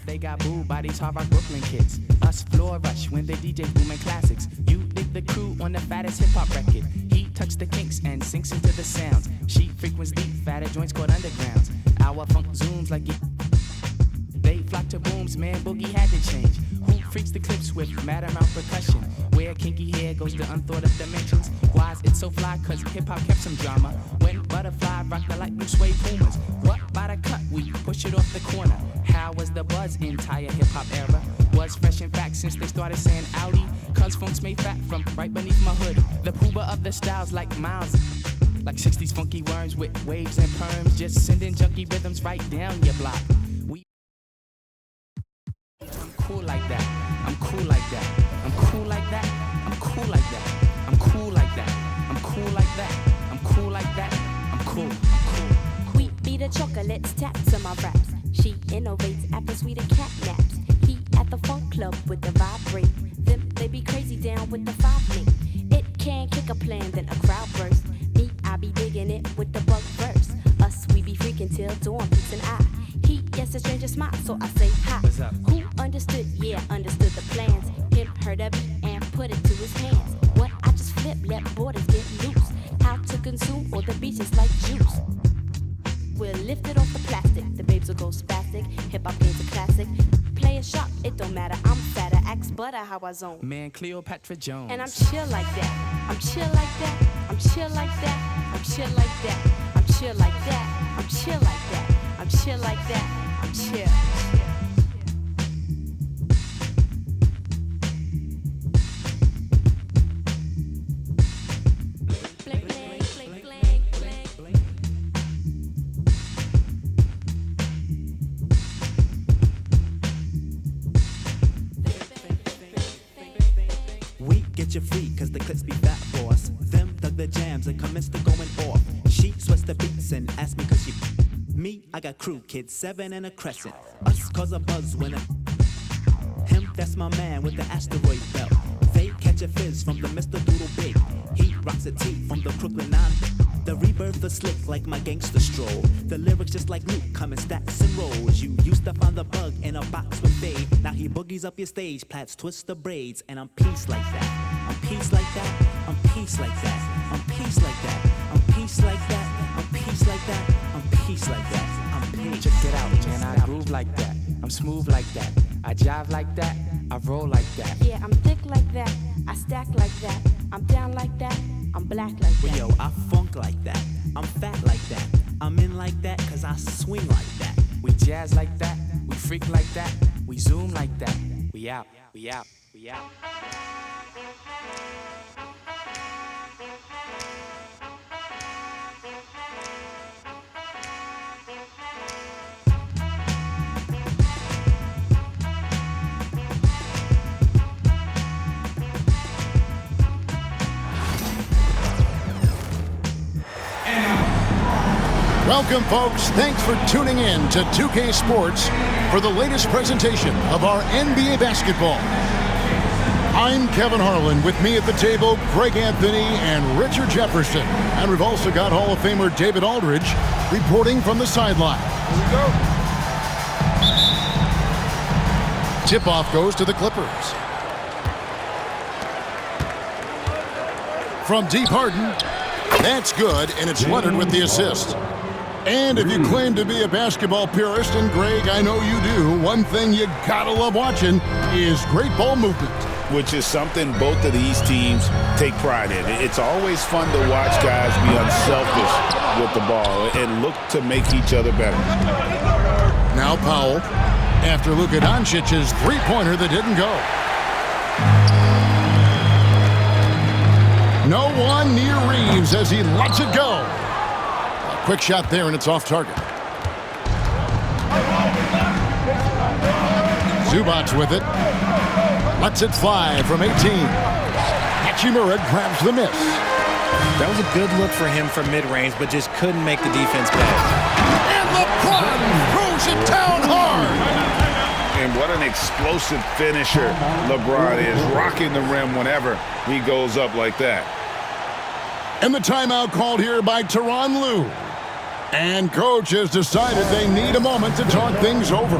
they got booed by these hard rock Brooklyn kids. Us floor rush when the DJ booming classics. You dig the crew on the fattest hip hop record. He touched the kinks and sinks into the sounds. She frequents deep, fatter joints called undergrounds. Our funk zooms like it. They flock to booms, man, boogie had to change. Who freaks the clips with mad amount percussion? Where kinky hair goes to unthought of dimensions. Why's it so fly? Cause hip-hop kept some drama. When Butterfly rocked the light blue suede Pumas. What by the cut? We push it off the corner. How was the buzz entire hip-hop era? Was fresh in fact since they started saying Audi. Cause funk's made fat from right beneath my hood. The pooba of the styles like Miles. Like 60s funky worms with waves and perms. Just sending junky rhythms right down your block. I'm cool like that. I'm cool like that. I'm cool like that. I'm cool like that. I'm cool like that. I'm cool like that. I'm cool like that. I'm cool. I'm cool. We be the chocolates, taps on my raps. She innovates after sweeter cat naps. He at the funk club with the vibrate. Them they be crazy down with the 5 link. It can kick a plan, then a crowd burst. Me, I be digging it with the bug verse. Us, we be freaking till dawn, peace and I. He gets a stranger smile, so I say hi. What's up? Who understood? Yeah, understood the plans. Him heard of it and put it to his hands. What I just flip, let borders get loose. How to consume all the beaches like juice. We'll lift it off the plastic. The babes will go spastic. Hip hop game's a classic. Play a shot, it don't matter. I'm fatter. Axe butter how I zone. Man, Cleopatra Jones. And I'm chill like that. I'm chill like that. I'm chill like that. I'm chill like that. I'm chill like that. I'm chill like that. I'm chill like that. I'm chill. We get you free, cause the clips be fat for us. Them dug the jams and commenced to going off. She sweats the beats and asked me cause she. Me, I got crew kids, 7 and a crescent. Us cause a buzz when a. Him, that's my man with the asteroid belt. They catch a fizz from the Mr. Doodle Big. He rocks a tee from the Brooklyn 9. The rebirth is slick like my gangster stroll. The lyrics just like Luke, come in stacks and rolls. You used to find the bug in a box with Dave. Now he boogies up your stage, plats twist the braids. And I'm peace like that. I'm peace like that. I'm peace like that. I'm peace like that. I'm peace like that. I'm peace like that. I'm peace like that. I'm peace. Check it out, man. I groove like that. I'm smooth like that. I jive like that. I roll like that. Yeah, I'm thick like that. I stack like that. I'm down like that. I'm black like that. Well, yo, I funk like that. I'm fat like that. I'm in like that cause I swing like that. We jazz like that. We freak like that. We zoom like that. We out. We out. We out. Welcome, folks. Thanks for tuning in to 2K Sports for the latest presentation of our NBA basketball. I'm Kevin Harlan. With me at the table, Greg Anthony and Richard Jefferson. And we've also got Hall of Famer David Aldridge reporting from the sideline. Here we go. Tip-off goes to the Clippers. From deep, Harden. That's good, and it's Leonard with the assist. And if you claim to be a basketball purist, and Greg, I know you do, one thing you gotta love watching is great ball movement. Which is something both of these teams take pride in. It's always fun to watch guys be unselfish with the ball and look to make each other better. Now Powell, after Luka Doncic's three-pointer that didn't go. No one near Reeves as he lets it go. A quick shot there, and it's off target. Zubac's with it. Lets it fly from 18. Hachimura grabs the miss. That was a good look for him from mid-range, but just couldn't make the defense pay. And LeBron throws it down hard. And what an explosive finisher LeBron is, rocking the rim whenever he goes up like that. And the timeout called here by Tyronn Lue. And coach has decided they need a moment to talk things over.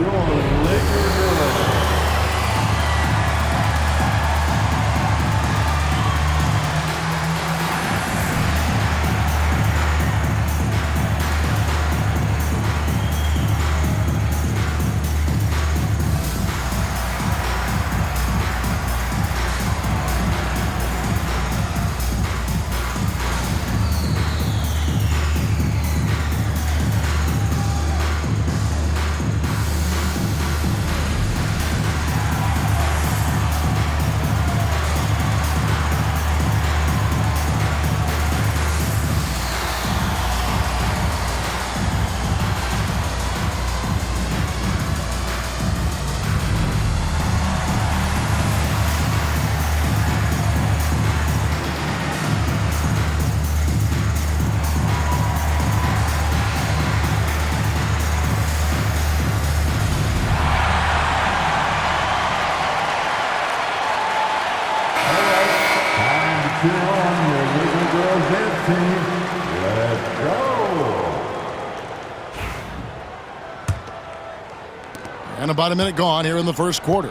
And about a minute gone here in the first quarter.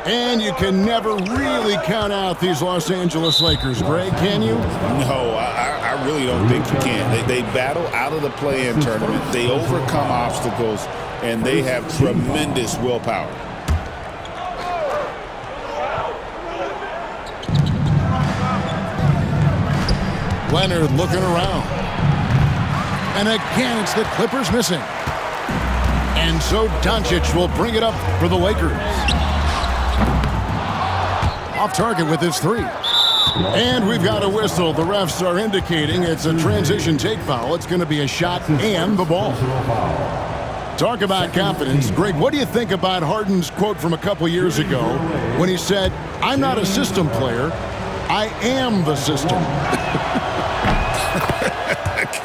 And you can never really count out these Los Angeles Lakers, Greg, can you? No, I really don't think you can. They battle out of the play-in tournament. They overcome obstacles, and they have tremendous willpower. Leonard looking around. And again, it's the Clippers missing. And so Doncic will bring it up for the Lakers. Off target with his three. And we've got a whistle. The refs are indicating it's a transition take foul. It's going to be a shot and the ball. Talk about confidence. Greg, what do you think about Harden's quote from a couple years ago when he said, "I'm not a system player, I am the system"?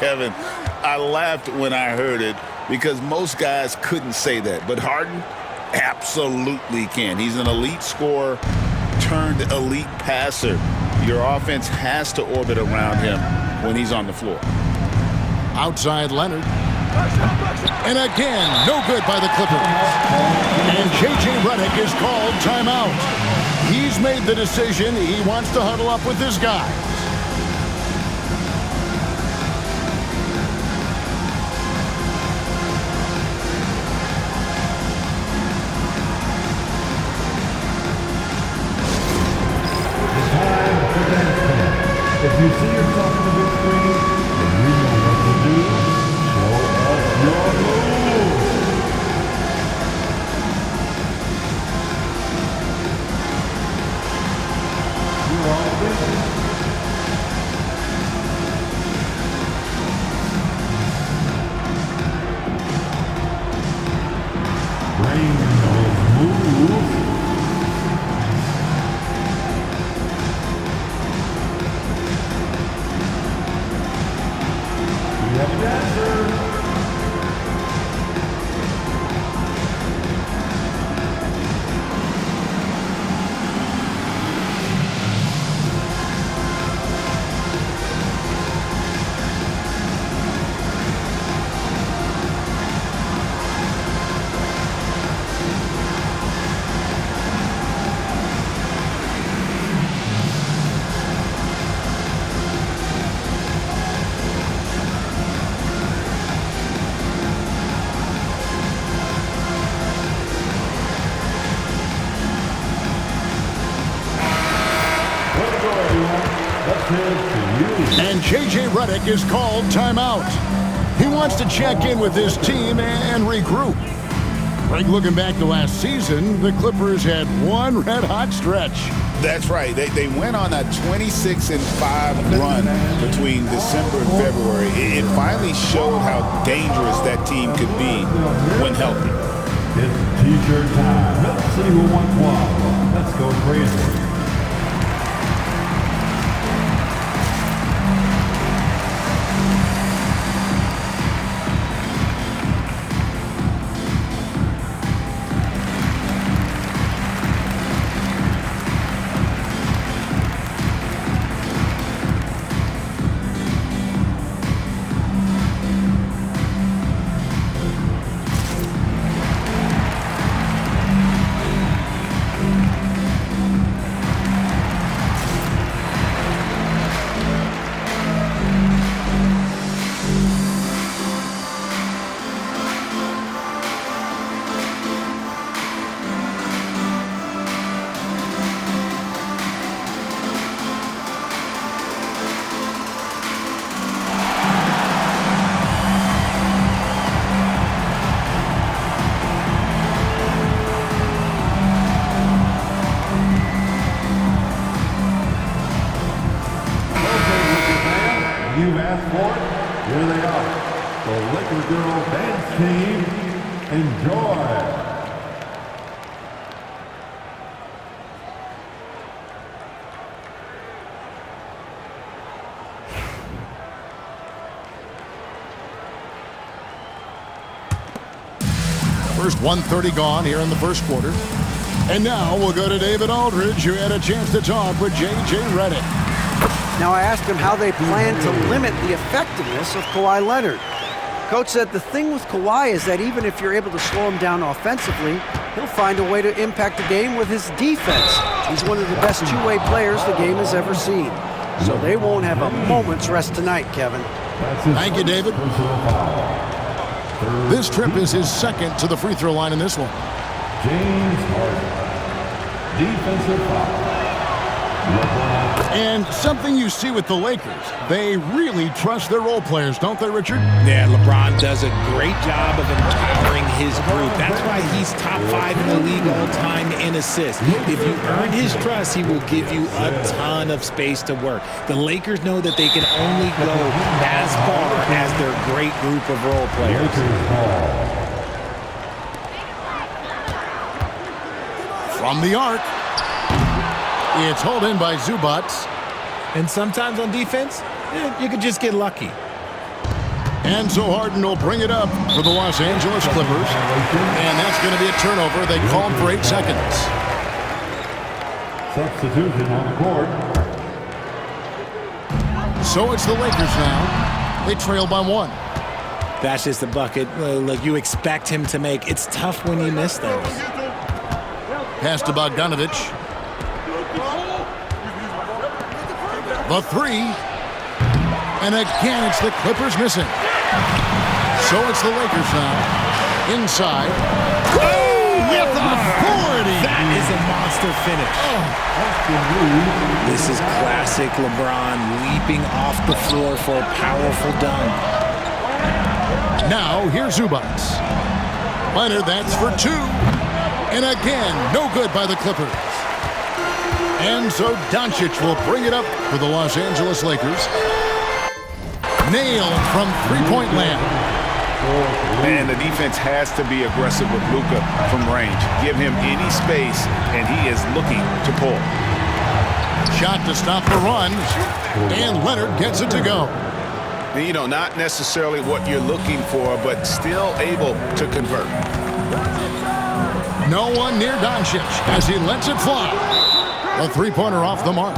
Kevin, I laughed when I heard it because most guys couldn't say that. But Harden absolutely can. He's an elite scorer turned elite passer. Your offense has to orbit around him when he's on the floor. Outside Leonard. And again, no good by the Clippers. And J.J. Redick is called timeout. He's made the decision. He wants to huddle up with his guys. If you see yourself on the big screen, then you know what to do. Show us your moves. You're all busy. Bring those moves. And J.J. Redick is called timeout. He wants to check in with his team and regroup. Greg, looking back to last season, the Clippers had one red-hot stretch. That's right. They went on a 26-5 run between December and February. It finally showed how dangerous that team could be when healthy. It's T-shirt time. Let's see who wants one. Let's go crazy. Laker girl dance team, enjoy. First 1:30 gone here in the first quarter. And now we'll go to David Aldridge, who had a chance to talk with J.J. Redick. Now I asked him how they plan to limit the effectiveness of Kawhi Leonard. Coach said the thing with Kawhi is that even if you're able to slow him down offensively, he'll find a way to impact the game with his defense. He's one of the best two-way players the game has ever seen. So they won't have a moment's rest tonight, Kevin. Thank you, David. This trip is his second to the free throw line in this one. James Harden, defensive foul. And something you see with the Lakers, they really trust their role players, don't they, Richard? Yeah, LeBron does a great job of empowering his group. That's why he's top 5 in the league all time in assists. If you earn his trust, he will give you a ton of space to work. The Lakers know that they can only go as far as their great group of role players. From the arc, it's hauled in by Zubac. And sometimes on defense, you could just get lucky. And so Harden will bring it up for the Los Angeles Clippers. And that's going to be a turnover. They called for 8 seconds. Substitution on the court. So it's the Lakers now. They trail by 1. That's just a bucket. Look, you expect him to make. It's tough when you miss those. Pass to Bogdanovich. The 3. And again, it's the Clippers missing. So it's the Lakers now. Inside. Oh, with authority. That is a monster finish. This is classic LeBron leaping off the floor for a powerful dunk. Now, here's Zubac. Leonard, that's for 2. And again, no good by the Clippers. And so Doncic will bring it up for the Los Angeles Lakers. Nailed from three-point land. And the defense has to be aggressive with Luka from range. Give him any space, and he is looking to pull. Shot to stop the run. And Leonard gets it to go. You know, not necessarily what you're looking for, but still able to convert. No one near Doncic as he lets it fly. A three-pointer off the mark.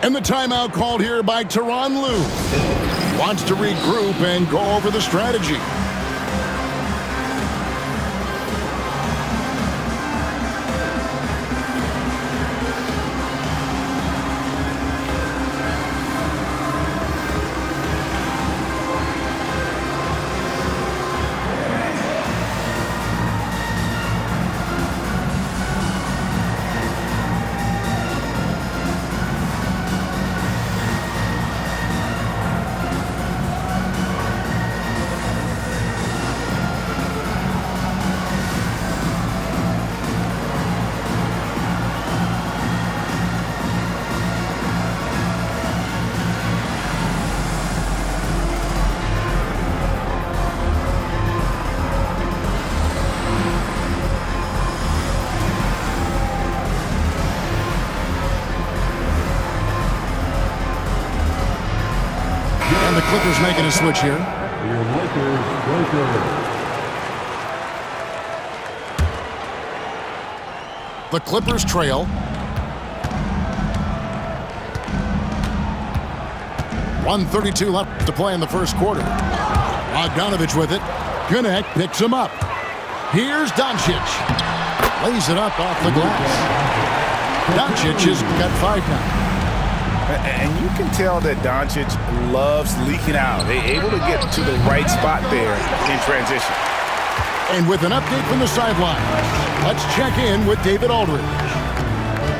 And the timeout called here by Tyronn Lue. Wants to regroup and go over the strategy. And the Clippers making a switch here. Your Lakers. The Clippers trail. 1:32 left to play in the first quarter. Bogdanovich with it. Gwinnett picks him up. Here's Doncic. Lays it up off the glass. Doncic has got 5 now. And you can tell that Doncic loves leaking out. They're able to get to the right spot there in transition. And with an update from the sideline, let's check in with David Aldridge.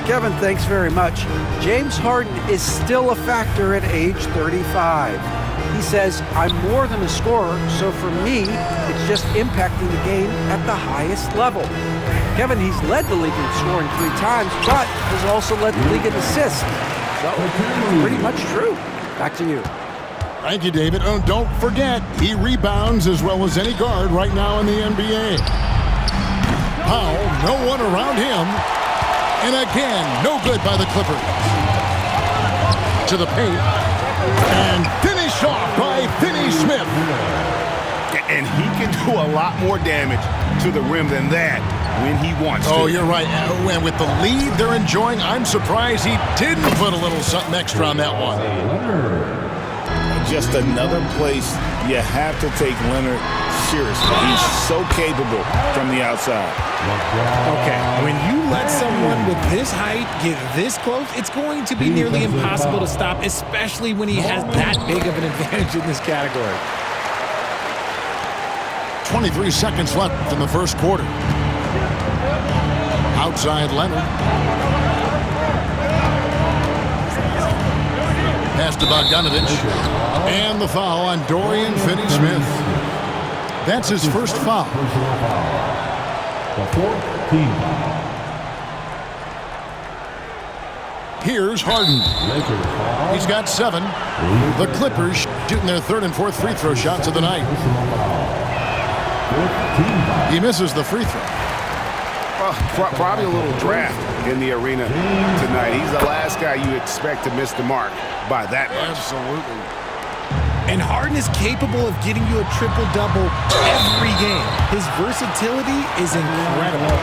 Kevin, thanks very much. James Harden is still a factor at age 35. He says, I'm more than a scorer, so for me, it's just impacting the game at the highest level. Kevin, he's led the league in scoring 3 times, but has also led the league in assists. So, pretty much true. Back to you. Thank you, David. Oh, don't forget, he rebounds as well as any guard right now in the NBA. Powell, no one around him. And again, no good by the Clippers. To the paint. And finished off by Finney-Smith. And he can do a lot more damage to the rim than that when he wants to. Oh, you're right. And with the lead they're enjoying, I'm surprised he didn't put a little something extra on that one. Just another place you have to take Leonard seriously. He's so capable from the outside. Okay, when you let someone with this height get this close, it's going to be nearly impossible to stop, especially when he has that big of an advantage in this category. 23 seconds left in the first quarter. Outside Leonard. Pass to Bogdanovich. And the foul on Dorian Finney-Smith. That's his first foul. The 14th. Here's Harden. He's got 7. The Clippers shooting their third and fourth free throw shots of the night. He misses the free throw. Well, probably a little draft in the arena tonight. He's the last guy you expect to miss the mark by that much. Absolutely. And Harden is capable of getting you a triple-double every game. His versatility is incredible.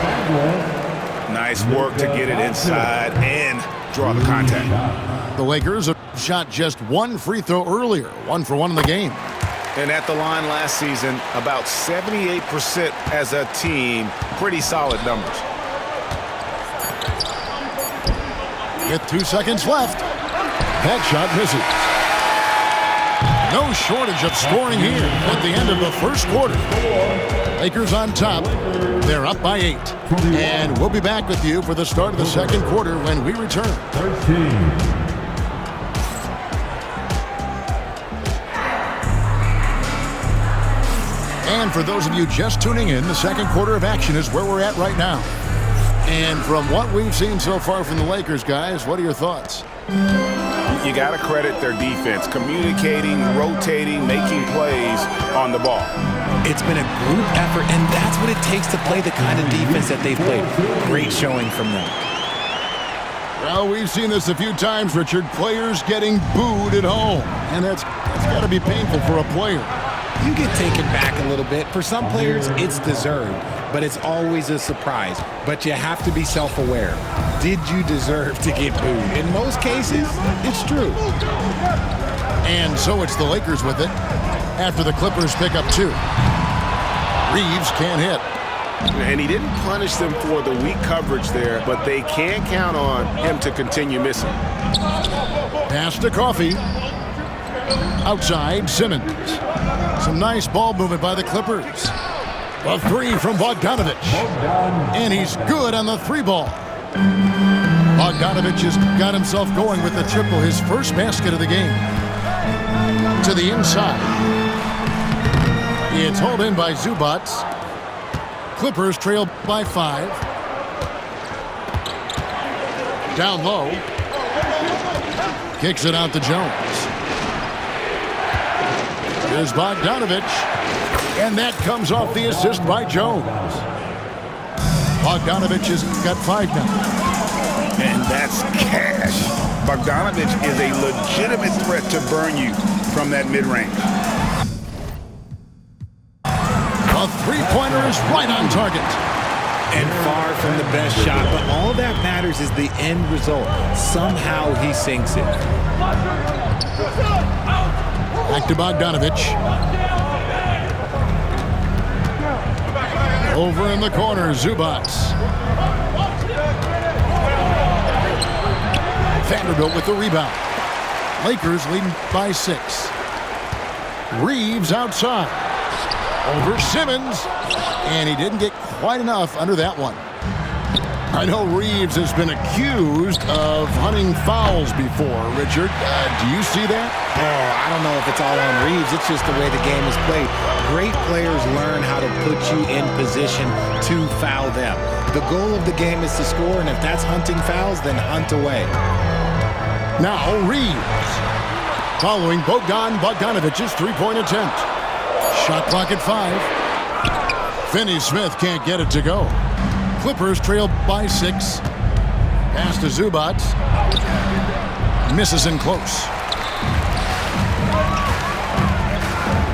Nice work to get it inside and draw the contact. The Lakers have shot just 1 free throw earlier, 1 for 1 in the game. And at the line last season, about 78% as a team. Pretty solid numbers. With 2 seconds left, that shot misses. No shortage of scoring here at the end of the first quarter. Lakers on top. They're up by 8. And we'll be back with you for the start of the second quarter when we return. 13. And for those of you just tuning in, the second quarter of action is where we're at right now. And from what we've seen so far from the Lakers, guys, what are your thoughts? You got to credit their defense, communicating, rotating, making plays on the ball. It's been a group effort, and that's what it takes to play the kind of defense that they've played. Great showing from them. Well, we've seen this a few times, Richard. Players getting booed at home. And that's got to be painful for a player. You get taken back a little bit. For some players, it's deserved, but it's always a surprise. But you have to be self-aware. Did you deserve to get booed? In most cases, it's true. And so it's the Lakers with it after the Clippers pick up 2. Reeves can't hit. And he didn't punish them for the weak coverage there, but they can't count on him to continue missing. Pass to Coffey. Outside, Simmons. Some nice ball movement by the Clippers. A 3 from Bogdanovich. And he's good on the 3-ball. Bogdanovich has got himself going with the triple, his first basket of the game. To the inside. It's hauled in by Zubac. Clippers trail by 5. Down low. Kicks it out to Jones. Here's Bogdanovich. And that comes off the assist by Jones. Bogdanovich has got 5 now. And that's cash. Bogdanovich is a legitimate threat to burn you from that mid-range. A 3-pointer is right on target. And far from the best shot, but all that matters is the end result. Somehow he sinks it. Back to Bogdanovich. Over in the corner, Zubac. Vanderbilt with the rebound. Lakers leading by 6. Reeves outside. Over Simmons. And he didn't get quite enough under that one. I know Reeves has been accused of hunting fouls before, Richard. Do you see that? Oh, I don't know if it's all on Reeves. It's just the way the game is played. Great players learn how to put you in position to foul them. The goal of the game is to score, and if that's hunting fouls, then hunt away. Now Reeves. following Bogdanovic's three-point attempt. Shot clock at 5. Finney Smith can't get it to go. Clippers trail by 6. Pass to Zubac. Misses in close.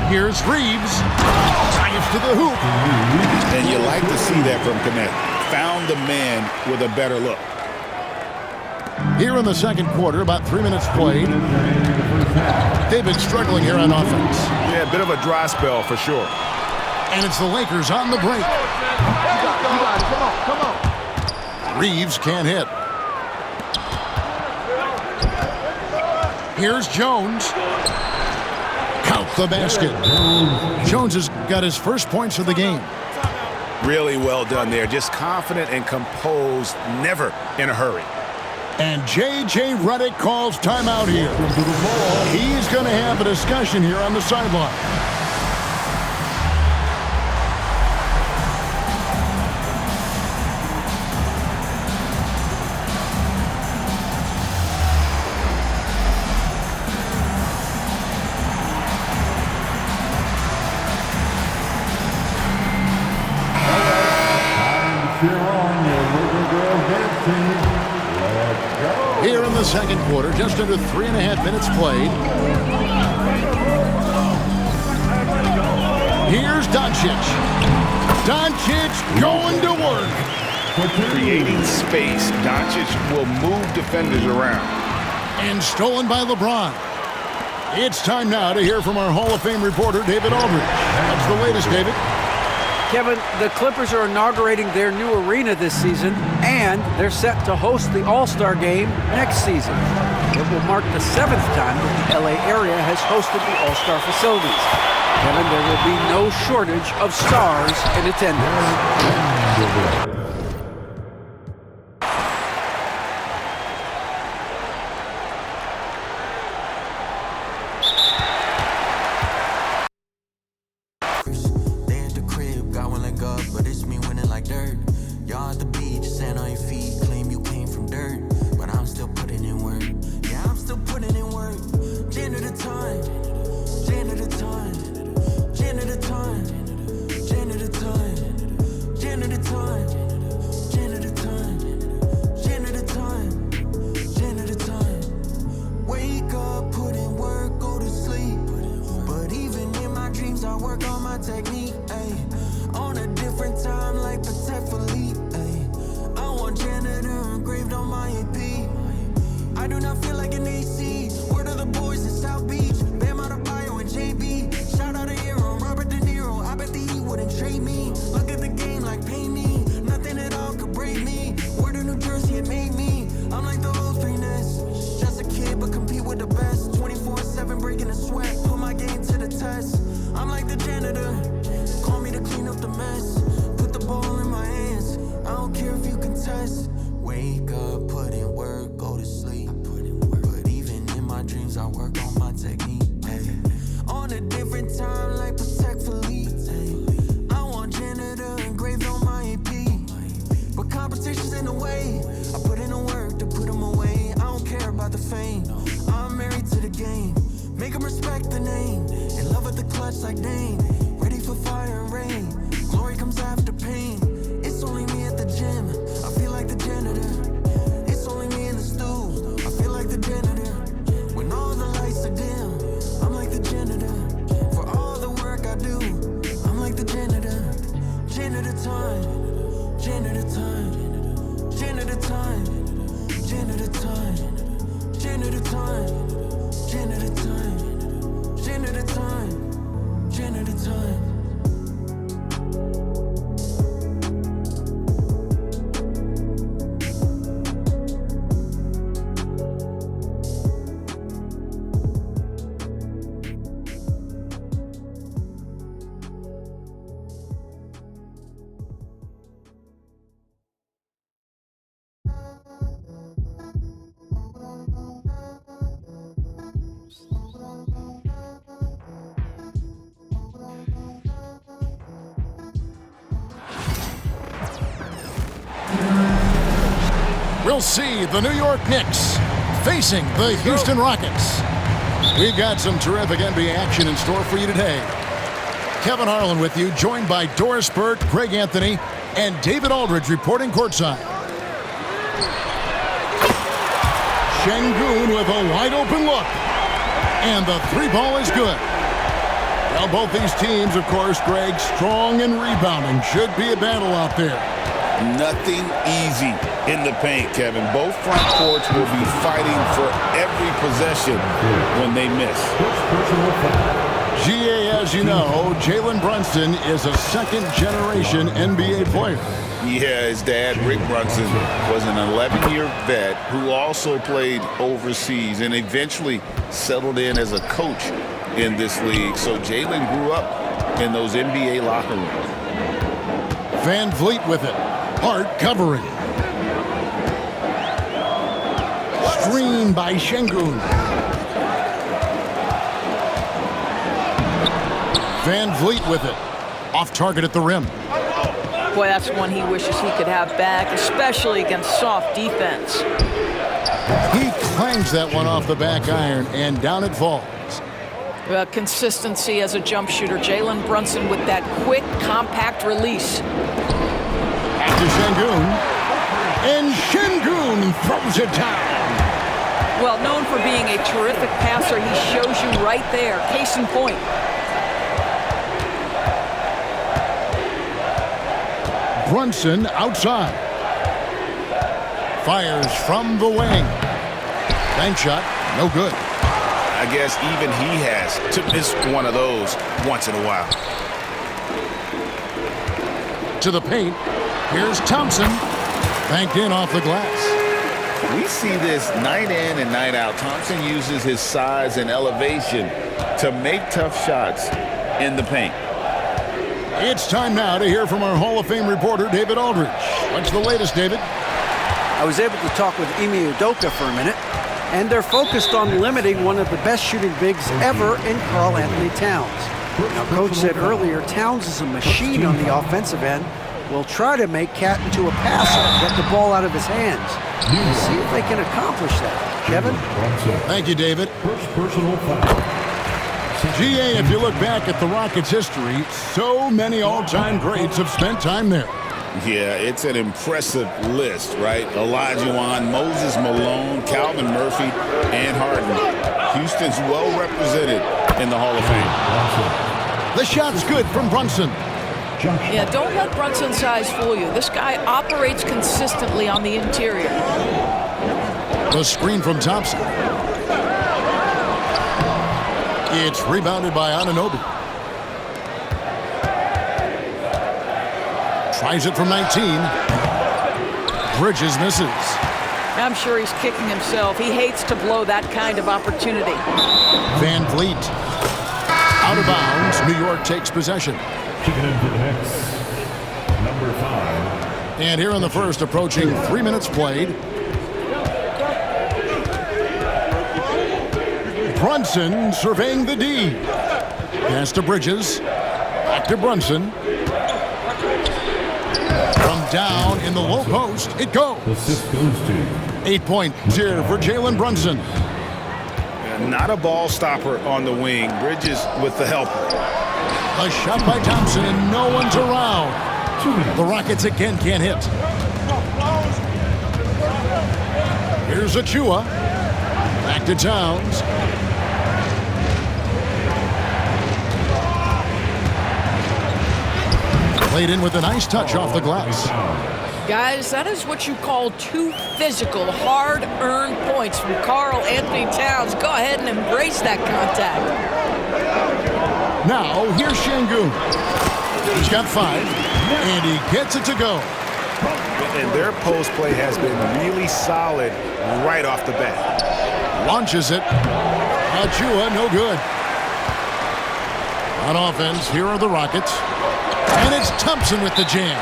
Here's Reeves. Drives to the hoop. And you like to see that from Connect. Found the man with a better look. Here in the second quarter, about 3 minutes played. They've been struggling here on offense. Yeah, a bit of a dry spell for sure. And it's the Lakers on the break. Come on. Reeves can't hit. Here's Jones. Count the basket. Jones has got his first points of the game. Really well done there. Just confident and composed, never in a hurry. And J.J. Redick calls timeout here. He's going to have a discussion here on the sideline. Here in the second quarter, just under 3.5 minutes played. Here's Doncic. Doncic going to work. Creating space, Doncic will move defenders around. And stolen by LeBron. It's time now to hear from our Hall of Fame reporter, David Aldridge. What's the latest, David? Kevin, the Clippers are inaugurating their new arena this season, and they're set to host the All-Star Game next season. It will mark the 7th time that the LA area has hosted the All-Star facilities. Kevin, there will be no shortage of stars in attendance. We'll see the New York Knicks facing the Houston Rockets. We've got some terrific NBA action in store for you today. Kevin Harlan with you, joined by Doris Burt, Greg Anthony, and David Aldridge reporting courtside. Şengün with a wide-open look. And the three ball is good. Well, both these teams, of course, Greg, strong and rebounding. Should be a battle out there. Nothing easy in the paint, Kevin. Both front courts will be fighting for every possession when they miss. GA, as you know, Jalen Brunson is a second-generation NBA player. Yeah, his dad, Rick Brunson, was an 11-year vet who also played overseas and eventually settled in as a coach in this league. So Jalen grew up in those NBA locker rooms. Van Vliet with it. Hart covering. Screen by Şengün. Van Vliet with it. Off target at the rim. Boy, that's one he wishes he could have back, especially against soft defense. He clangs that one off the back iron, and down it falls. Consistency as a jump shooter. Jalen Brunson with that quick, compact release. Back to Şengün. And Şengün throws it down. Well, known for being a terrific passer, he shows you right there. Case in point. Brunson outside. Fires from the wing. Bank shot, no good. I guess even he has to miss one of those once in a while. To the paint. Here's Thompson. Banked in off the glass. We see this night in and night out. Thompson uses his size and elevation to make tough shots in the paint. It's time now to hear from our Hall of Fame reporter, David Aldridge. What's the latest, David? I was able to talk with Ime Udoka for a minute, and they're focused on limiting one of the best shooting bigs ever in Karl Anthony Towns. Now, Coach said earlier, Towns is a machine on the offensive end. Will try to make Cat into a passer, get the ball out of his hands. See if they can accomplish that. Kevin? Thank you, David. First personal foul. GA, if you look back at the Rockets' history, so many all-time greats have spent time there. Yeah, it's an impressive list, right? Olajuwon, Moses Malone, Calvin Murphy, and Harden. Houston's well represented in the Hall of Fame. The shot's good from Brunson. Yeah, don't let Brunson's size fool you. This guy operates consistently on the interior. The screen from Thompson. It's rebounded by Anunoby. Tries it from 19. Bridges misses. I'm sure he's kicking himself. He hates to blow that kind of opportunity. Van Vliet. Out of bounds. New York takes possession. Kicking into the mix, number 5. And here in the first, approaching 3 minutes played. Brunson surveying the D. Pass to Bridges. Back to Brunson. From down in the low post, it goes. Assist goes to 8 points here for Jalen Brunson. Not a ball stopper on the wing. Bridges with the help. A shot by Thompson, and no one's around. The Rockets again can't hit. Here's Achua. Back to Towns. Played in with a nice touch off the glass. Guys, that is what you call two physical, hard-earned points from Karl Anthony Towns. Go ahead and embrace that contact. Now, here's Şengün. He's got 5, and he gets it to go. And their post play has been really solid right off the bat. Launches it. Achua, no good. On offense, here are the Rockets. And it's Thompson with the jam.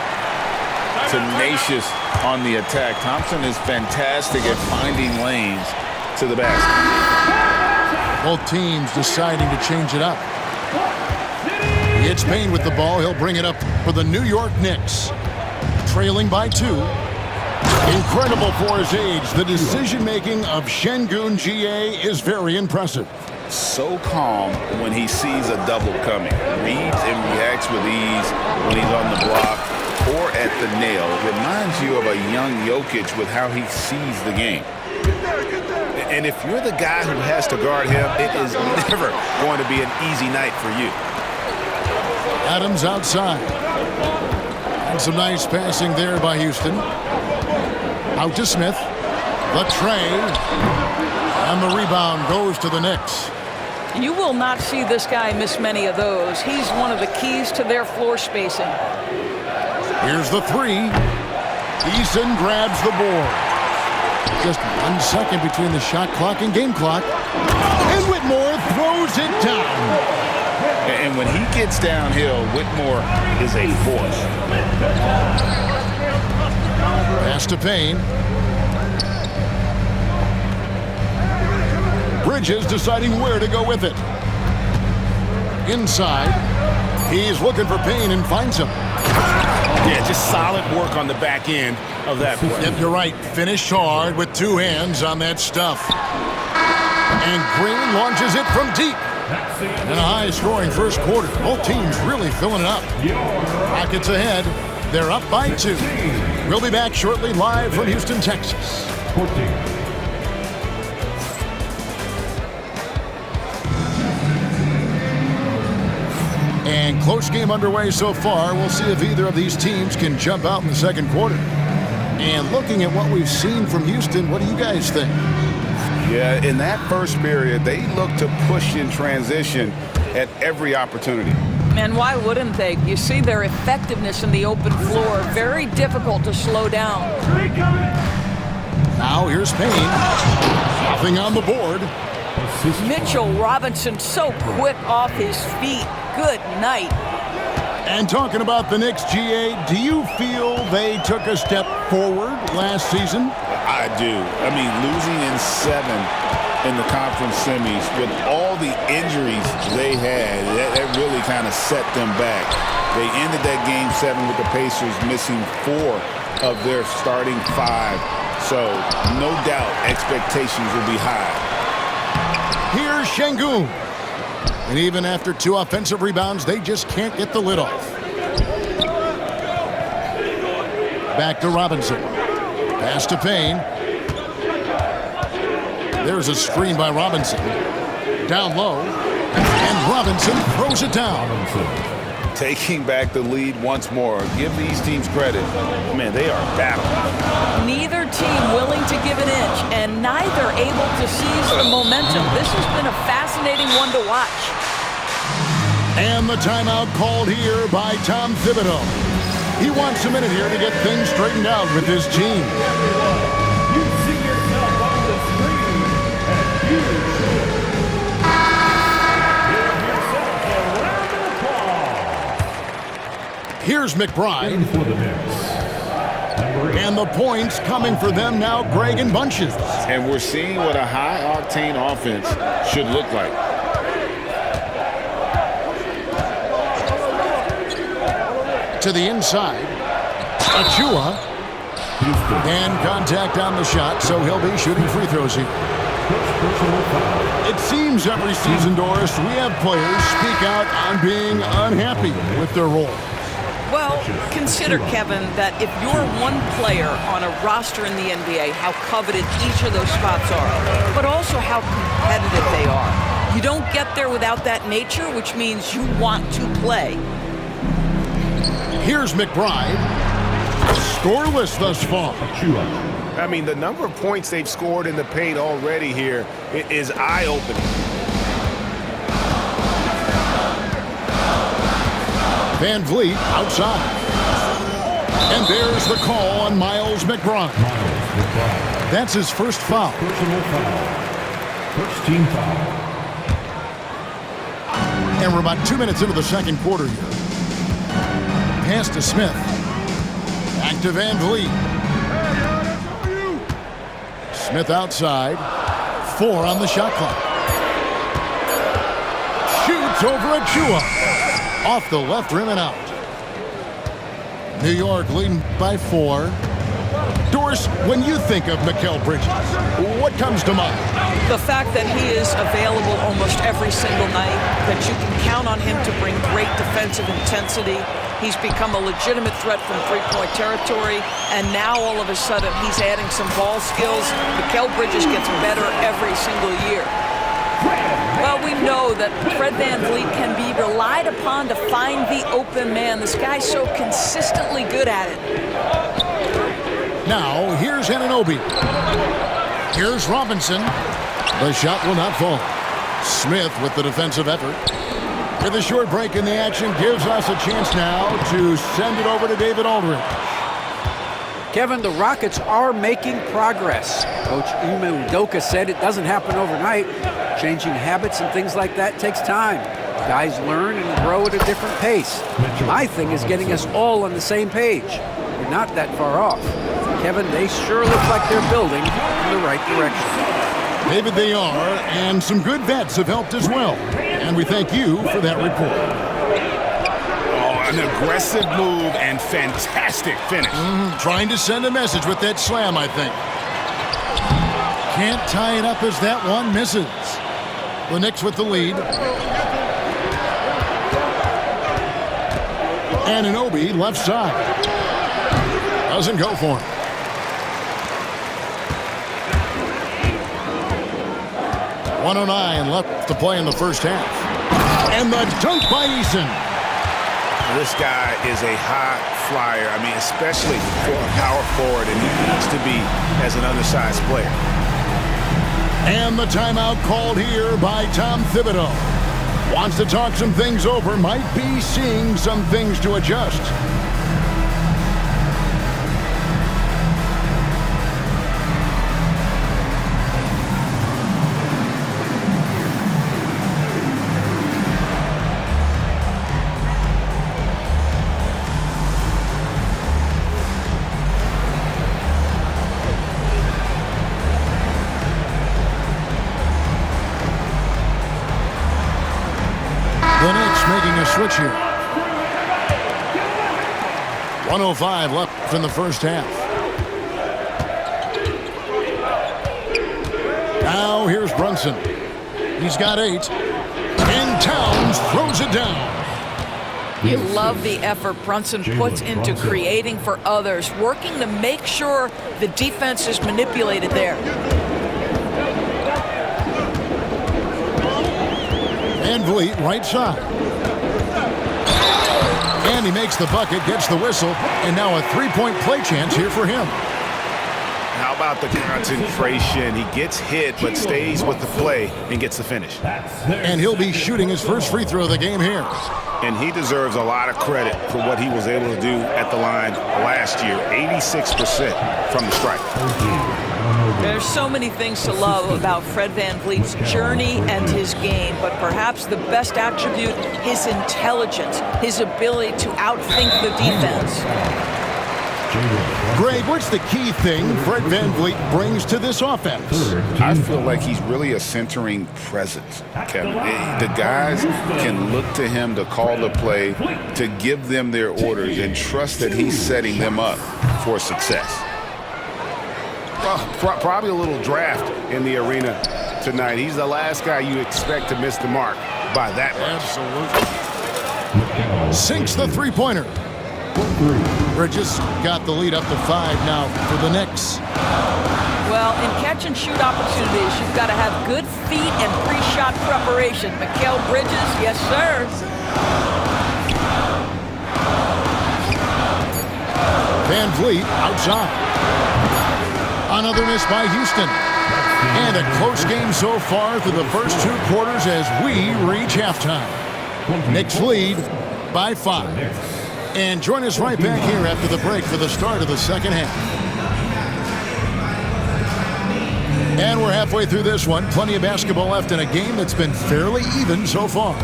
Tenacious on the attack. Thompson is fantastic at finding lanes to the basket. Both teams deciding to change it up. It's Payne with the ball. He'll bring it up for the New York Knicks. Trailing by 2. Incredible for his age. The decision-making of Şengün GA is very impressive. so calm when he sees a double coming. Reads and reacts with ease when he's on the block or at the nail. Reminds you of a young Jokic with how he sees the game. And if you're the guy who has to guard him, it is never going to be an easy night for you. Adams outside. And some nice passing there by Houston. Out to Smith. The tray. And the rebound goes to the Knicks. You will not see this guy miss many of those. He's one of the keys to their floor spacing. Here's the three. Eason grabs the board. Just 1 second between the shot clock and game clock. And Whitmore throws it down. And when he gets downhill, Whitmore is a force. Pass to Payne. Bridges deciding where to go with it. Inside. He's looking for Payne and finds him. Yeah, just solid work on the back end of that play. Yep, you're right. Finished hard with 2 hands on that stuff. And Green launches it from deep. In a high-scoring first quarter. Both teams really filling it up. Rockets ahead. They're up by 2. We'll be back shortly live from Houston, Texas. And close game underway so far. We'll see if either of these teams can jump out in the second quarter. And looking at what we've seen from Houston, what do you guys think? Yeah, in that first period, they looked to push in transition at every opportunity. And why wouldn't they? You see their effectiveness in the open floor. Very difficult to slow down. Now here's Payne. Nothing on the board. Mitchell Robinson so quick off his feet. Good night. And talking about the Knicks, GA, do you feel they took a step forward last season? I do. I mean, losing in 7 in the conference semis with all the injuries they had, that really kind of set them back. They ended that game 7 with the Pacers missing 4 of their starting 5. So no doubt expectations will be high. Here's Şengün. And even after 2 offensive rebounds, they just can't get the lid off. Back to Robinson. Pass to Payne. There's a screen by Robinson. Down low. And Robinson throws it down. Taking back the lead once more. Give these teams credit. Man, they are battling. Neither team willing to give an inch, and neither able to seize the momentum. This has been a fascinating one to watch. And the timeout called here by Tom Thibodeau. He wants a minute here to get things straightened out with his team. You see yourself on the screen, and you give yourself a round of applause. Here's McBride. For the Knicks. And the points coming for them now, Greg, in bunches. And we're seeing what a high-octane offense should look like. To the inside. Achua. And contact on the shot, so he'll be shooting free throws here. It seems every season, Doris, we have players speak out on being unhappy with their role. Well, consider, Kevin, that if you're one player on a roster in the NBA, how coveted each of those spots are, but also how competitive they are. You don't get there without that nature, which means you want to play. Here's McBride. Scoreless thus far. I mean, the number of points they've scored in the paint already here is eye-opening. Van Vliet outside. And there's the call on Miles McBride. That's his first foul. Personal foul. First team foul. And we're about 2 minutes into the second quarter here. Pass to Smith. Back to Van Vliet. Smith outside. 4 on the shot clock. Shoots over Achua. Off the left rim and out. New York leading by 4. Doris, when you think of Mikal Bridges, what comes to mind? The fact that he is available almost every single night, that you can count on him to bring great defensive intensity. He's become a legitimate threat from three-point territory, and now all of a sudden he's adding some ball skills. Mikal Bridges gets better every single year. Well, we know that Fred VanVleet can be relied upon to find the open man. This guy's so consistently good at it. Now, here's Anunoby. Here's Robinson. The shot will not fall. Smith with the defensive effort. With a short break in the action, gives us a chance now to send it over to David Aldridge. Kevin, the Rockets are making progress. Coach Ime Udoka said it doesn't happen overnight. Changing habits and things like that takes time. Guys learn and grow at a different pace. My thing is getting us all on the same page. We're not that far off. Kevin, they sure look like they're building in the right direction. David, they are, and some good vets have helped as well. And we thank you for that report. An aggressive move and fantastic finish. Trying to send a message with that slam, I think. Can't tie it up as that one misses. The Knicks with the lead. Anunoby left side. Doesn't go for him. .109 left to play in the first half. And the dunk by Eason. This guy is a high flyer. I mean, especially for a power forward, and he needs to be as an undersized player. And the timeout called here by Tom Thibodeau. Wants to talk some things over, might be seeing some things to adjust. The Knicks making a switch here. 1:05 left in the first half. Now here's Brunson. He's got 8. And Towns throws it down. You love the effort Brunson puts into creating for others, working to make sure the defense is manipulated there. VanVleet right side. And he makes the bucket, gets the whistle, and now a three-point play chance here for him. How about the concentration? He gets hit but stays with the play and gets the finish. And he'll be shooting his first free throw of the game here. And he deserves a lot of credit for what he was able to do at the line last year. 86% from the stripe. There's so many things to love about Fred VanVleet's journey and his game, but perhaps the best attribute, his intelligence, his ability to outthink the defense. Greg, what's the key thing Fred VanVleet brings to this offense? I feel like he's really a centering presence, Kevin. The guys can look to him to call the play, to give them their orders, and trust that he's setting them up for success. Probably a little draft in the arena tonight. He's the last guy you expect to miss the mark by that much. Absolutely. Sinks the three-pointer. Bridges got the lead up to 5 now for the Knicks. Well, in catch-and-shoot opportunities, you've got to have good feet and pre-shot preparation. Mikal Bridges, yes, sir. VanVleet outside. Another miss by Houston. And a close game so far through the first 2 quarters as we reach halftime. Knicks lead by 5. And join us right back here after the break for the start of the second half. And we're halfway through this one. Plenty of basketball left in a game that's been fairly even so far.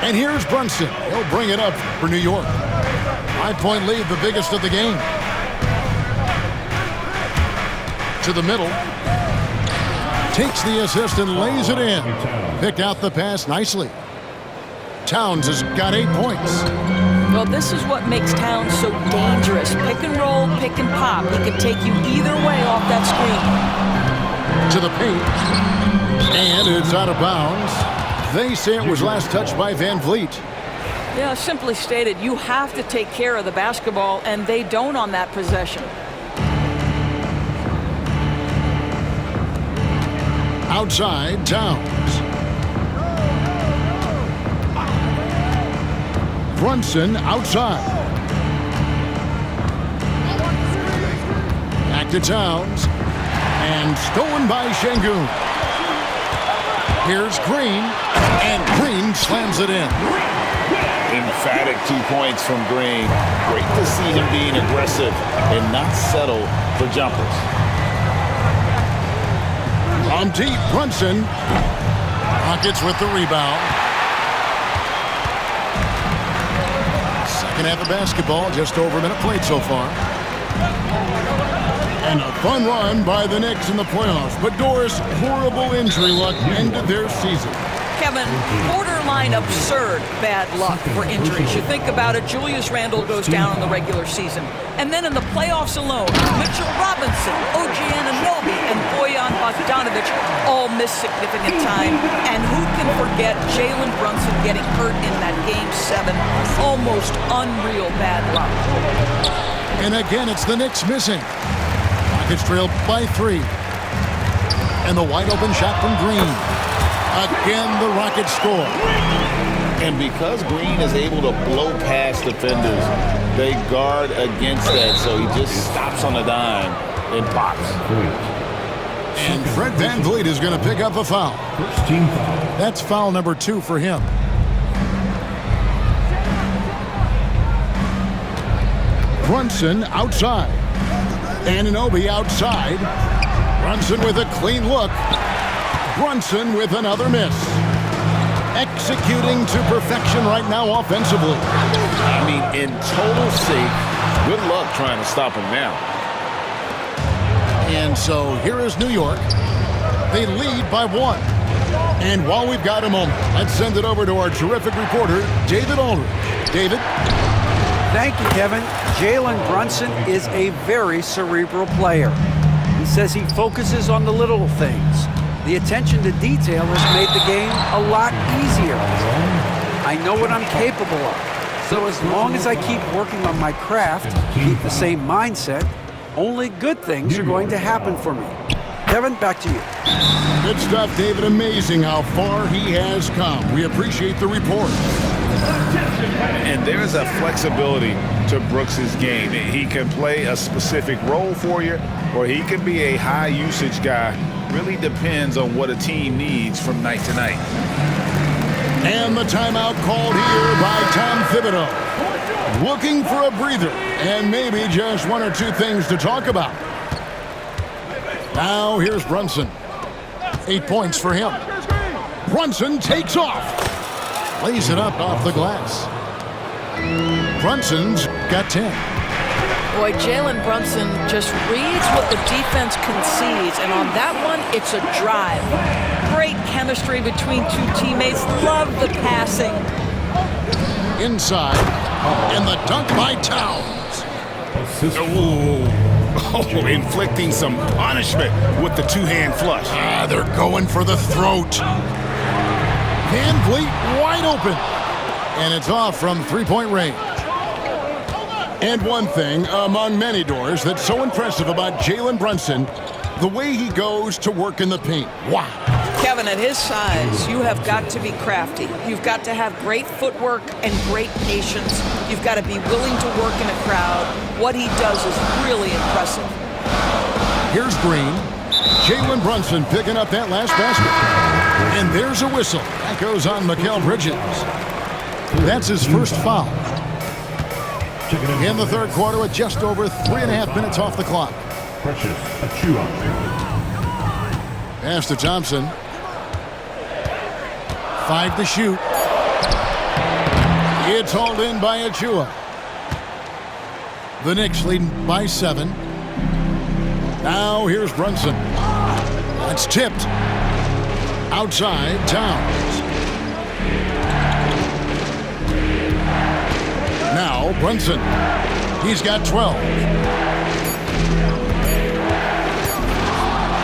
And here's Brunson. He'll bring it up for New York. 5-point lead, the biggest of the game. To the middle. Takes the assist and lays it in. Picked out the pass nicely. Towns has got 8 points. Well, this is what makes Towns so dangerous. Pick and roll, pick and pop. He can take you either way off that screen. To the paint, and it's out of bounds. They say it was last touched by Van Vliet. Yeah, simply stated, you have to take care of the basketball, and they don't on that possession. Outside, Towns. Brunson outside. Back to Towns. And stolen by Şengün. Here's Green. And Green slams it in. Emphatic 2 points from Green. Great to see him being aggressive and not settle for jumpers. From deep, Brunson. Rockets with the rebound. Second half of basketball, just over a minute played so far. And a fun run by the Knicks in the playoffs. But Doris' horrible injury luck ended their season. Kevin, borderline absurd bad luck for injuries. You think about it, Julius Randle goes down in the regular season. And then in the playoffs alone, Mitchell Robinson, OG Anunoby, and Bojan Bogdanovic all miss significant time. And who can forget Jalen Brunson getting hurt in that Game 7? Almost unreal bad luck. And again, it's the Knicks missing. Rockets trail by 3. And the wide open shot from Green. Again, the Rockets score. And because Green is able to blow past defenders, they guard against that, so he just stops on a dime and pops. And Fred Van Vliet is going to pick up a foul. First team foul. That's foul number 2 for him. Brunson outside. Anunoby outside. Brunson with a clean look. Brunson with another miss. Executing to perfection right now offensively. I mean, in total safe. Good luck trying to stop him now. And so here is New York. They lead by 1. And while we've got a moment, let's send it over to our terrific reporter, David Aldridge. David? Thank you, Kevin. Jalen Brunson is a very cerebral player. He says he focuses on the little things. The attention to detail has made the game a lot easier. I know what I'm capable of. So as long as I keep working on my craft, keep the same mindset, only good things are going to happen for me. Kevin, back to you. Good stuff, David. Amazing how far he has come. We appreciate the report. And there's a flexibility to Brooks' game. He can play a specific role for you, or he can be a high-usage guy. Really depends on what a team needs from night to night. And the timeout called here by Tom Thibodeau. Looking for a breather and maybe just 1 or 2 things to talk about. Now here's Brunson. 8 points for him. Brunson takes off. Lays it up off the glass. Brunson's got 10. Boy, Jalen Brunson just reads what the defense concedes, and on that one, it's a drive. Great chemistry between 2 teammates. Love the passing. Inside, and the dunk by Towns. Oh, inflicting some punishment with the 2-hand flush. They're going for the throat. Van Vliet wide open. And it's off from 3-point range. And one thing among many, Doors, that's so impressive about Jalen Brunson, the way he goes to work in the paint. Wow. Kevin, at his size, you have got to be crafty. You've got to have great footwork and great patience. You've got to be willing to work in a crowd. What he does is really impressive. Here's Green. Jalen Brunson picking up that last basket. And there's a whistle. That goes on Mikal Bridges. That's his first foul. In the third quarter with just over 3.5 minutes off the clock. Precious Achiuwa. Pass to Thompson. 5 to shoot. It's hauled in by Achiuwa. The Knicks leading by 7. Now here's Brunson. It's tipped. Outside, Towns. Now Brunson. He's got 12.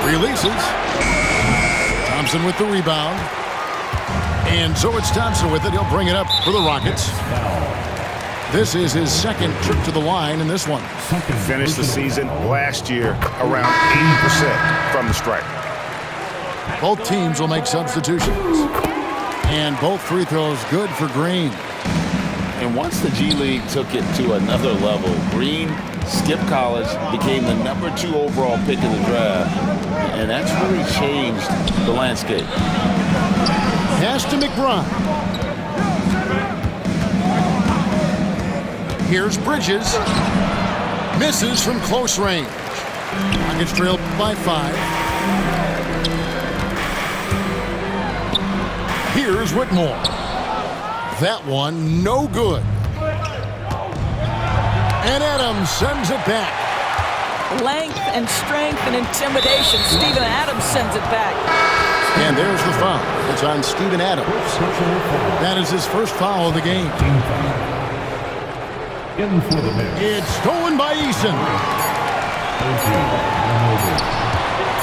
Releases. Thompson with the rebound. And so it's Thompson with it. He'll bring it up for the Rockets. This is his second trip to the line in this one. Finished the season last year around 80% from the stripe. Both teams will make substitutions. And both free throws good for Green. And once the G League took it to another level, Green skipped college, became the #2 overall pick in the draft, and that's really changed the landscape. Pass to McBride. Here's Bridges. Misses from close range. Rockets trail by 5. Here's Whitmore. That one, no good. And Adams sends it back. Length and strength and intimidation. Steven Adams sends it back. And there's the foul. It's on Steven Adams. That is his first foul of the game. It's stolen by Eason.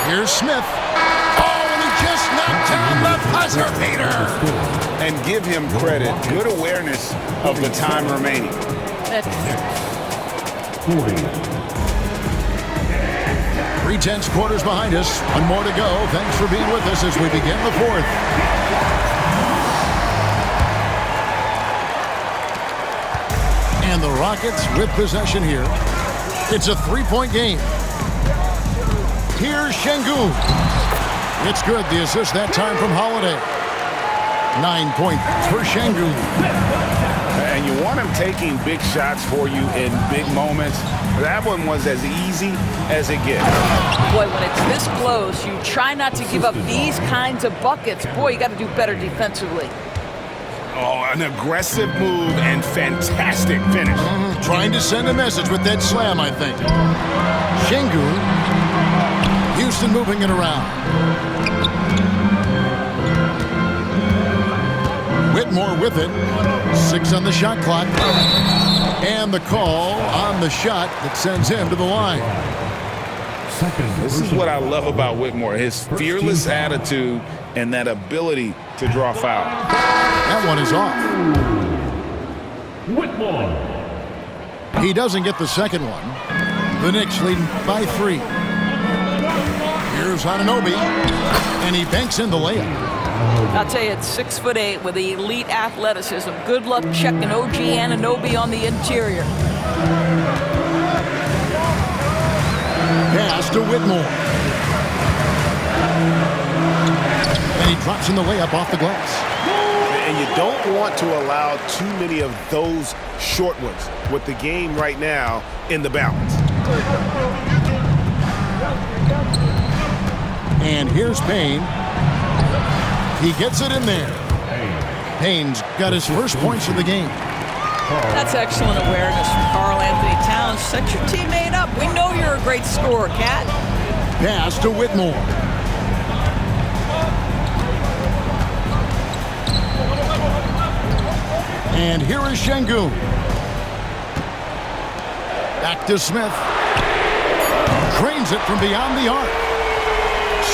Here's Smith. Oh, and he just knocked down the buzzer beater. And give him credit. Good awareness of the time remaining. 3/10 quarters behind us. One more to go. Thanks for being with us as we begin the fourth. And the Rockets with possession here. It's a 3-point game. Here's Şengün. It's good. The assist that time from Holiday. 9 points for Şengün. And you want him taking big shots for you in big moments. That one was as easy as it gets. Boy, when it's this close, you try not to give up these kinds of buckets. Boy, you got to do better defensively. Oh, an aggressive move and fantastic finish. Trying to send a message with that slam, I think. Şengün. Houston moving it around. Whitmore with it. 6 on the shot clock. And the call on the shot that sends him to the line. This is what I love about Whitmore, his fearless attitude and that ability to draw foul. That one is off. Whitmore. He doesn't get the second one. The Knicks lead by 3. Here's Anunoby, and he banks in the layup. I'll tell you, it's 6'8" with elite athleticism. Good luck checking OG Anunoby on the interior. Pass to Whitmore. And he drops in the layup off the glass. And you don't want to allow too many of those short ones with the game right now in the balance. And here's Payne. He gets it in there. Payne's got his first points of the game. That's excellent awareness from Karl Anthony Towns. Set your teammate up. We know you're a great scorer, Cat. Pass to Whitmore. And here is Şengün. Back to Smith. Drains it from beyond the arc.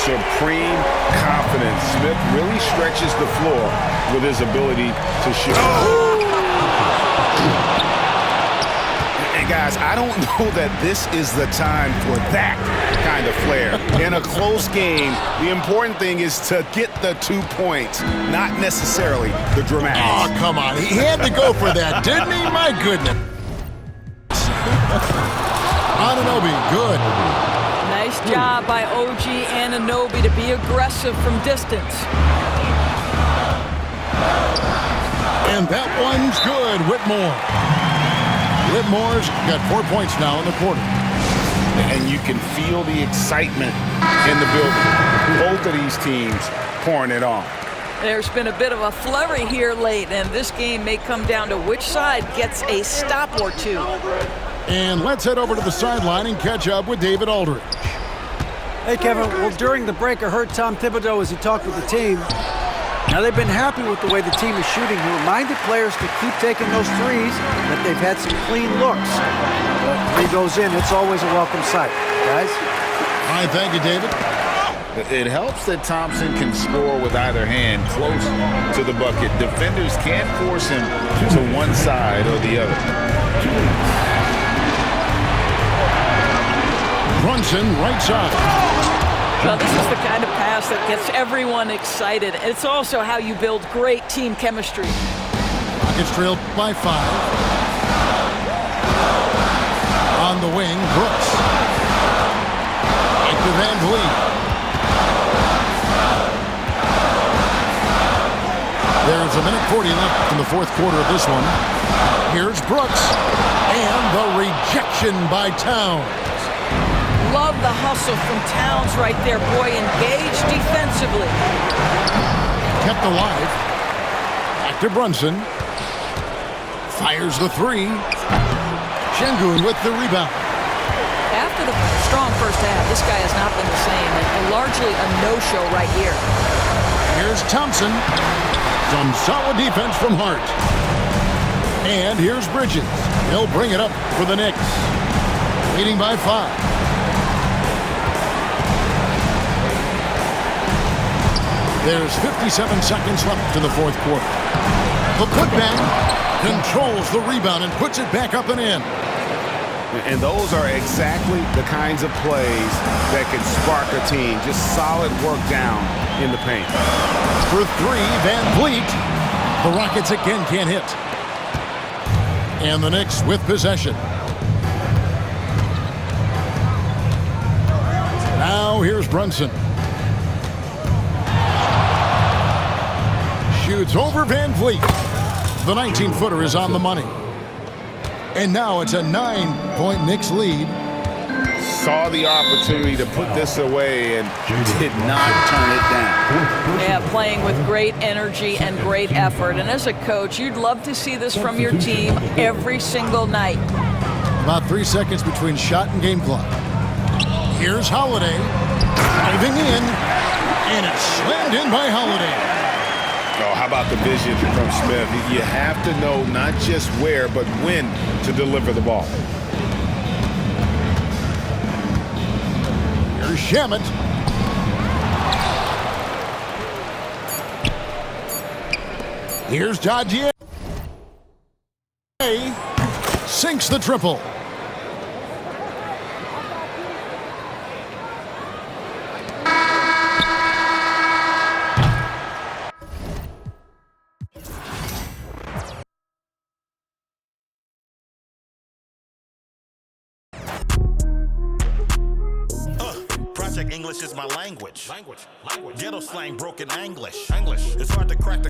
Supreme confidence. Smith really stretches the floor with his ability to shoot. And guys, I don't know that this is the time for that kind of flair. In a close game, the important thing is to get the 2 points, not necessarily the dramatics. Oh, come on. He had to go for that, didn't he? My goodness. Anunoby, good. Nice job by OG Anunoby to be aggressive from distance. And that one's good, Whitmore. Whitmore's got 4 points now in the quarter. And you can feel the excitement in the building. Both of these teams pouring it on. There's been a bit of a flurry here late, and this game may come down to which side gets a stop or two. And let's head over to the sideline and catch up with David Aldridge. Hey, Kevin. Well, during the break, I heard Tom Thibodeau as he talked with the team. Now, they've been happy with the way the team is shooting. He reminded players to keep taking those threes, that they've had some clean looks. But three goes in, it's always a welcome sight. Guys? All right, thank you, David. It helps that Thompson can score with either hand close to the bucket. Defenders can't force him to one side or the other. Brunson, right side. Well, this is the kind of pass that gets everyone excited. It's also how you build great team chemistry. Rockets trailed by 5. On the wing, Brooks. Back to Van Vliet. There's a minute 40 left in the fourth quarter of this one. Here's Brooks. And the rejection by Towns. Love the hustle from Towns right there. Boy, engaged defensively. Kept alive. Back to Brunson. Fires the 3. Şengün with the rebound. After the strong first half, this guy has not been the same, and largely a no-show right here. Here's Thompson. Some solid defense from Hart. And here's Bridges. He'll bring it up for the Knicks. Leading by 5. There's 57 seconds left in the fourth quarter. The putback controls the rebound and puts it back up and in. And those are exactly the kinds of plays that can spark a team. Just solid work down in the paint. For 3, Van Vliet. The Rockets again can't hit. And the Knicks with possession. Now here's Brunson. Shoots over Van Vliet. The 19-footer is on the money. And now it's a 9-point Knicks lead. Saw the opportunity to put this away and did not turn it down. Yeah, playing with great energy and great effort. And as a coach, you'd love to see this from your team every single night. About 3 seconds between shot and game clock. Here's Holiday. Diving in. And it's slammed in by Holiday. Oh, how about the vision from Smith? You have to know not just where, but when to deliver the ball. Here's Shamet. Here's Dodgier. Sinks the triple. English is my language. Ghetto slang, broken English. It's hard to crack the